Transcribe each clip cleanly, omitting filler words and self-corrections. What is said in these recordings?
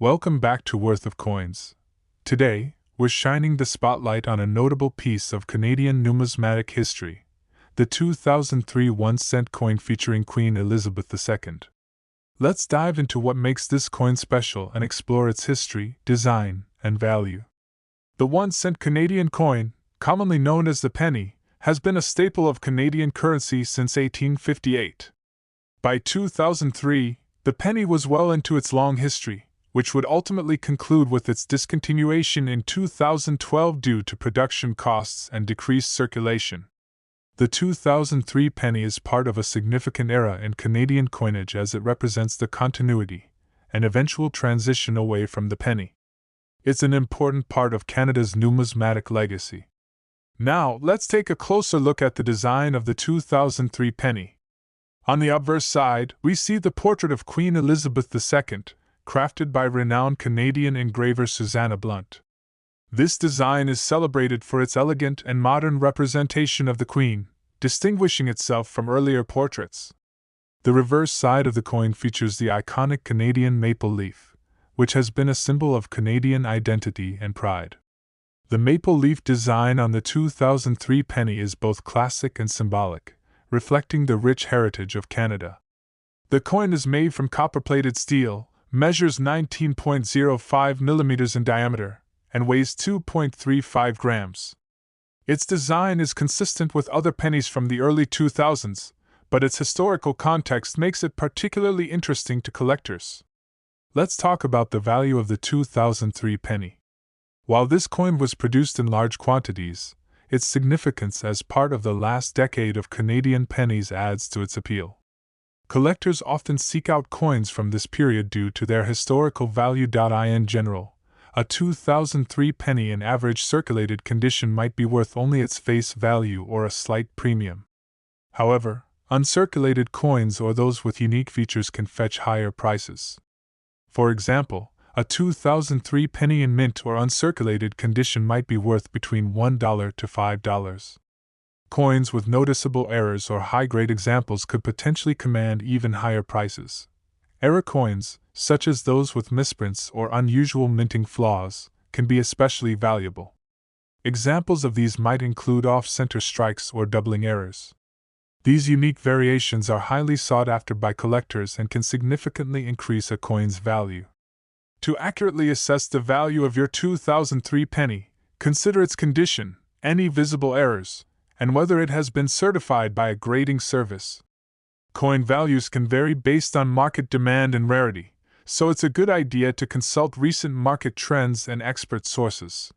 Welcome back to Worth of Coins. Today, we're shining the spotlight on a notable piece of Canadian numismatic history, the 2003 1-cent coin featuring Queen Elizabeth II. Let's dive into what makes this coin special and explore its history, design, and value. The 1-cent Canadian coin, commonly known as the penny, has been a staple of Canadian currency since 1858. By 2003, the penny was well into its long history, which would ultimately conclude with its discontinuation in 2012 due to production costs and decreased circulation. The 2003 penny is part of a significant era in Canadian coinage as it represents the continuity and eventual transition away from the penny. It's an important part of Canada's numismatic legacy. Now, let's take a closer look at the design of the 2003 penny. On the obverse side, we see the portrait of Queen Elizabeth II, crafted by renowned Canadian engraver Susanna Blunt. This design is celebrated for its elegant and modern representation of the Queen, distinguishing itself from earlier portraits. The reverse side of the coin features the iconic Canadian maple leaf, which has been a symbol of Canadian identity and pride. The maple leaf design on the 2003 penny is both classic and symbolic, reflecting the rich heritage of Canada. The coin is made from copper-plated steel, measures 19.05 millimeters in diameter, and weighs 2.35 grams. Its design is consistent with other pennies from the early 2000s, but its historical context makes it particularly interesting to collectors. Let's talk about the value of the 2003 penny. While this coin was produced in large quantities, its significance as part of the last decade of Canadian pennies adds to its appeal. Collectors often seek out coins from this period due to their historical value. In general, a 2003 penny in average circulated condition might be worth only its face value or a slight premium. However, uncirculated coins or those with unique features can fetch higher prices. For example, a 2003 penny in mint or uncirculated condition might be worth between $1 to $5. Coins with noticeable errors or high-grade examples could potentially command even higher prices. Error coins, such as those with misprints or unusual minting flaws, can be especially valuable. Examples of these might include off-center strikes or doubling errors. These unique variations are highly sought after by collectors and can significantly increase a coin's value. To accurately assess the value of your 2003 penny, consider its condition, any visible errors, and whether it has been certified by a grading service. Coin values can vary based on market demand and rarity, so it's a good idea to consult recent market trends and expert sources.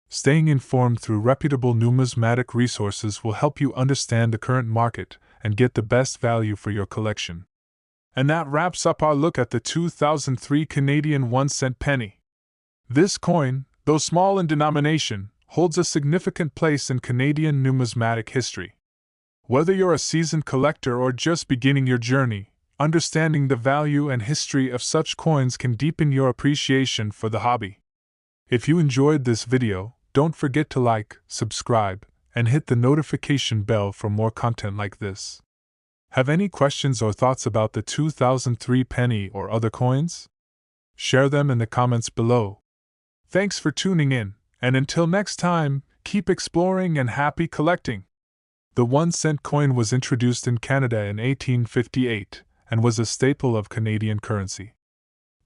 Staying informed through reputable numismatic resources will help you understand the current market and get the best value for your collection. And that wraps up our look at the 2003 Canadian 1-cent penny. This coin, though small in denomination, holds a significant place in Canadian numismatic history. Whether you're a seasoned collector or just beginning your journey, understanding the value and history of such coins can deepen your appreciation for the hobby. If you enjoyed this video, don't forget to like, subscribe, and hit the notification bell for more content like this. Have any questions or thoughts about the 2003 penny or other coins? Share them in the comments below. Thanks for tuning in. And until next time, keep exploring and happy collecting. The 1-cent coin was introduced in Canada in 1858 and was a staple of Canadian currency.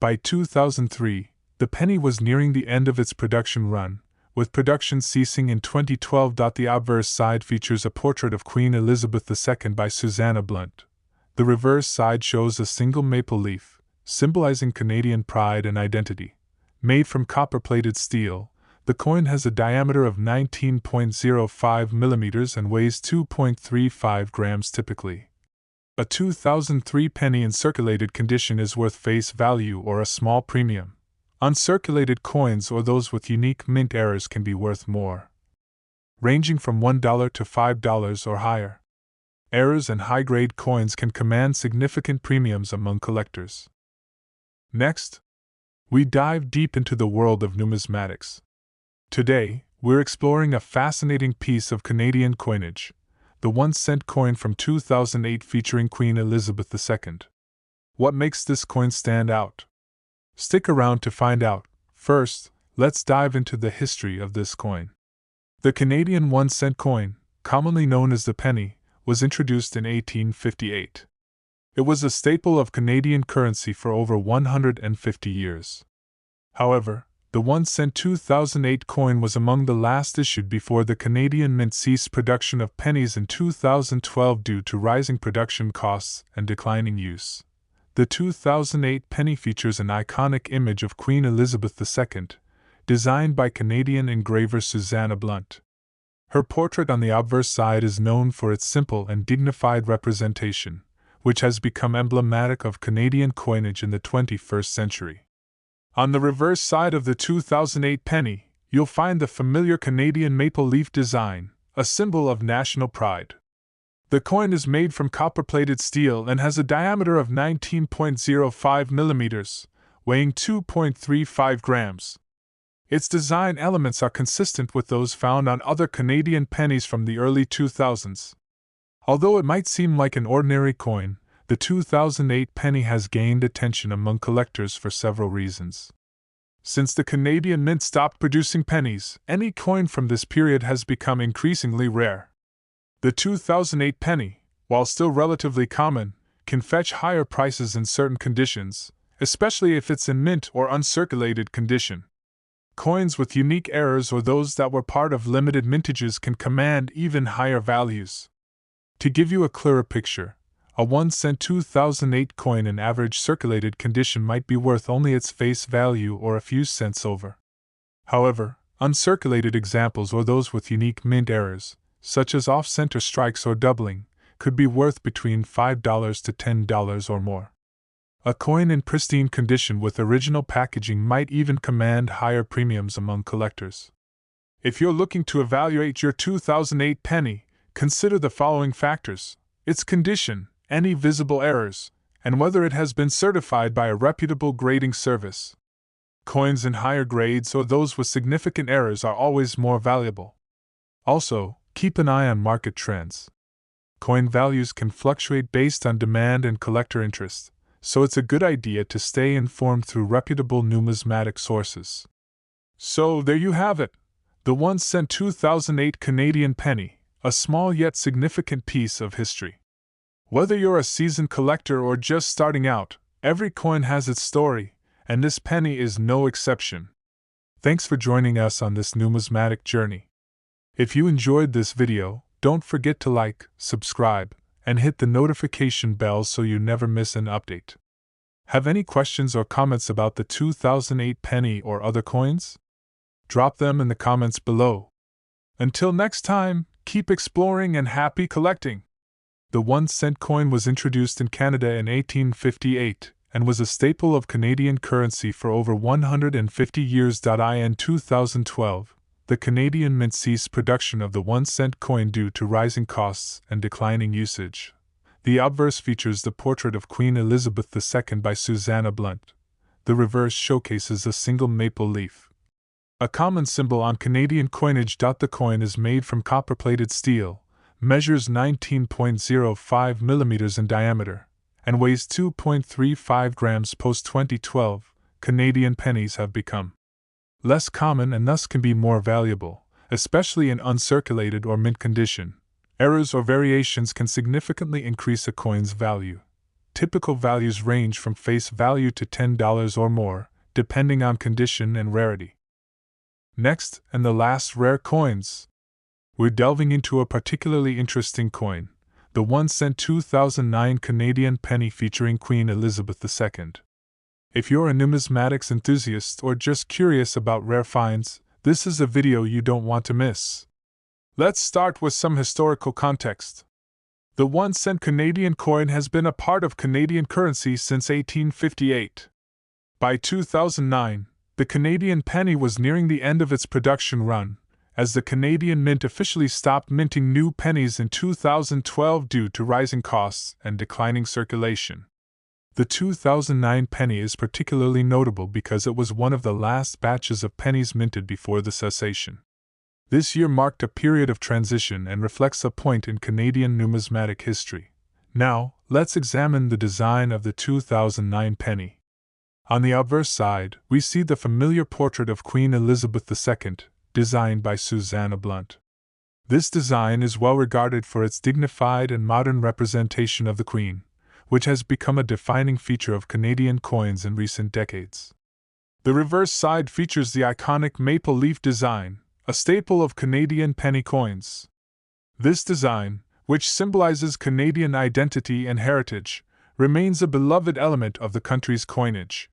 By 2003, the penny was nearing the end of its production run, with production ceasing in 2012. The obverse side features a portrait of Queen Elizabeth II by Susanna Blunt. The reverse side shows a single maple leaf, symbolizing Canadian pride and identity. Made from copper-plated steel, the coin has a diameter of 19.05 millimeters and weighs 2.35 grams typically. A 2003 penny in circulated condition is worth face value or a small premium. Uncirculated coins or those with unique mint errors can be worth more, ranging from $1 to $5 or higher. Errors and high-grade coins can command significant premiums among collectors. Next, we dive deep into the world of numismatics. Today, we're exploring a fascinating piece of Canadian coinage, the 1-cent coin from 2008 featuring Queen Elizabeth II. What makes this coin stand out? Stick around to find out. First, let's dive into the history of this coin. The Canadian 1-cent coin, commonly known as the penny, was introduced in 1858. It was a staple of Canadian currency for over 150 years. However, the 1-cent 2008 coin was among the last issued before the Canadian Mint ceased production of pennies in 2012 due to rising production costs and declining use. The 2008 penny features an iconic image of Queen Elizabeth II, designed by Canadian engraver Susanna Blunt. Her portrait on the obverse side is known for its simple and dignified representation, which has become emblematic of Canadian coinage in the 21st century. On the reverse side of the 2008 penny, you'll find the familiar Canadian maple leaf design, a symbol of national pride. The coin is made from copper-plated steel and has a diameter of 19.05 millimeters, weighing 2.35 grams. Its design elements are consistent with those found on other Canadian pennies from the early 2000s. Although it might seem like an ordinary coin, the 2008 penny has gained attention among collectors for several reasons. Since the Canadian Mint stopped producing pennies, any coin from this period has become increasingly rare. The 2008 penny, while still relatively common, can fetch higher prices in certain conditions, especially if it's in mint or uncirculated condition. Coins with unique errors or those that were part of limited mintages can command even higher values. To give you a clearer picture, a 1-cent 2008 coin in average circulated condition might be worth only its face value or a few cents over. However, uncirculated examples or those with unique mint errors, such as off-center strikes or doubling, could be worth between $5 to $10 or more. A coin in pristine condition with original packaging might even command higher premiums among collectors. If you're looking to evaluate your 2008 penny, consider the following factors: its condition, any visible errors, and whether it has been certified by a reputable grading service. Coins in higher grades or those with significant errors are always more valuable. Also, keep an eye on market trends. Coin values can fluctuate based on demand and collector interest, so it's a good idea to stay informed through reputable numismatic sources. So there you have it, the 1-cent 2008 Canadian penny, a small yet significant piece of history. Whether you're a seasoned collector or just starting out, every coin has its story, and this penny is no exception. Thanks for joining us on this numismatic journey. If you enjoyed this video, don't forget to like, subscribe, and hit the notification bell so you never miss an update. Have any questions or comments about the 2008 penny or other coins? Drop them in the comments below. Until next time, keep exploring and happy collecting! The 1-cent coin was introduced in Canada in 1858 and was a staple of Canadian currency for over 150 years. In 2012, the Canadian Mint ceased production of the 1-cent coin due to rising costs and declining usage. The obverse features the portrait of Queen Elizabeth II by Susanna Blunt. The reverse showcases a single maple leaf. A common symbol on Canadian coinage. The coin is made from copper-plated steel, measures 19.05 millimeters in diameter, and weighs 2.35 grams. Post-2012, Canadian pennies have become less common and thus can be more valuable, especially in uncirculated or mint condition. Errors or variations can significantly increase a coin's value. Typical values range from face value to $10 or more, depending on condition and rarity. Next, and the last, rare coins. We're delving into a particularly interesting coin, the 1-cent 2009 Canadian penny featuring Queen Elizabeth II. If you're a numismatics enthusiast or just curious about rare finds, this is a video you don't want to miss. Let's start with some historical context. The 1-cent Canadian coin has been a part of Canadian currency since 1858. By 2009, the Canadian penny was nearing the end of its production run, as the Canadian Mint officially stopped minting new pennies in 2012 due to rising costs and declining circulation. The 2009 penny is particularly notable because it was one of the last batches of pennies minted before the cessation. This year marked a period of transition and reflects a point in Canadian numismatic history. Now, let's examine the design of the 2009 penny. On the obverse side, we see the familiar portrait of Queen Elizabeth II, designed by Susanna Blunt. This design is well regarded for its dignified and modern representation of the Queen, which has become a defining feature of Canadian coins in recent decades. The reverse side features the iconic maple leaf design, a staple of Canadian penny coins. This design, which symbolizes Canadian identity and heritage, remains a beloved element of the country's coinage.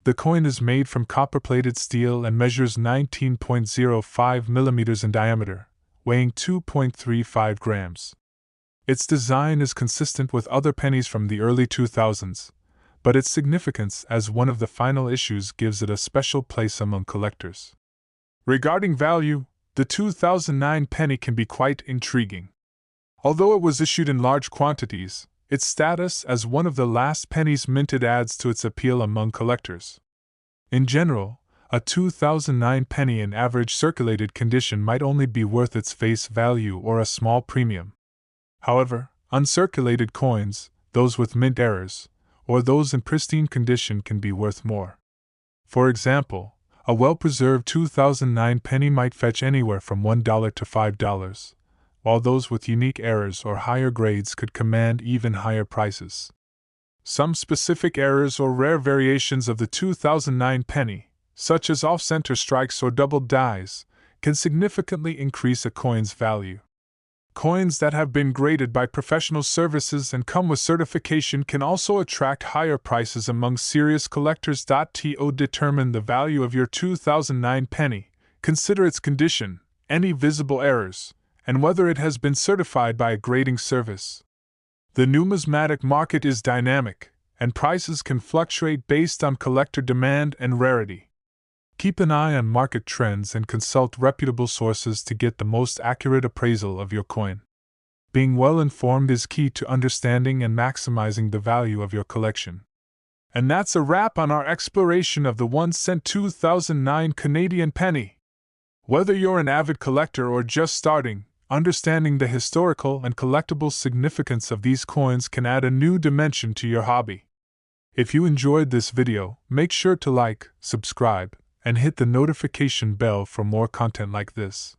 The coin is made from copper-plated steel and measures 19.05 millimeters in diameter, weighing 2.35 grams. Its design is consistent with other pennies from the early 2000s, but its significance as one of the final issues gives it a special place among collectors. Regarding value, the 2009 penny can be quite intriguing. Although it was issued in large quantities, its status as one of the last pennies minted adds to its appeal among collectors. In general, a 2009 penny in average circulated condition might only be worth its face value or a small premium. However, uncirculated coins, those with mint errors, or those in pristine condition can be worth more. For example, a well-preserved 2009 penny might fetch anywhere from $1 to $5, while those with unique errors or higher grades could command even higher prices. Some specific errors or rare variations of the 2009 penny, such as off-center strikes or doubled dies, can significantly increase a coin's value. Coins that have been graded by professional services and come with certification can also attract higher prices among serious collectors. To determine the value of your 2009 penny, consider its condition, any visible errors, and whether it has been certified by a grading service. The numismatic market is dynamic, and prices can fluctuate based on collector demand and rarity. Keep an eye on market trends and consult reputable sources to get the most accurate appraisal of your coin. Being well informed is key to understanding and maximizing the value of your collection. And that's a wrap on our exploration of the 1-cent 2009 Canadian penny. Whether you're an avid collector or just starting, understanding the historical and collectible significance of these coins can add a new dimension to your hobby. If you enjoyed this video, make sure to like, subscribe, and hit the notification bell for more content like this.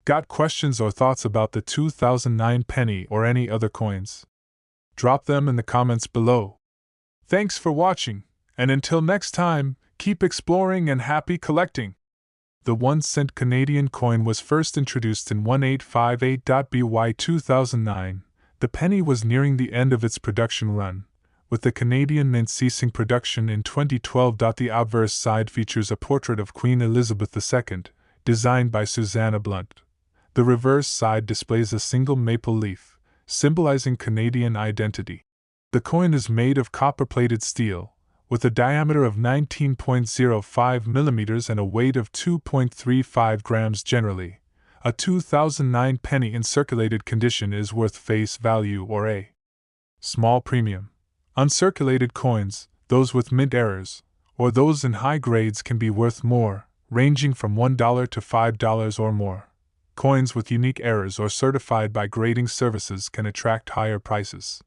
Got questions or thoughts about the 2009 penny or any other coins? Drop them in the comments below. Thanks for watching, and until next time, keep exploring and happy collecting! The 1-cent Canadian coin was first introduced in 1858. 2009, the penny was nearing the end of its production run, with the Canadian Mint ceasing production in 2012. The obverse side features a portrait of Queen Elizabeth II, designed by Susanna Blunt. The reverse side displays a single maple leaf, symbolizing Canadian identity. The coin is made of copper-plated steel, with a diameter of 19.05 millimeters and a weight of 2.35 grams generally. A 2009 penny in circulated condition is worth face value or a small premium. Uncirculated coins, those with mint errors, or those in high grades can be worth more, ranging from $1 to $5 or more. Coins with unique errors or certified by grading services can attract higher prices.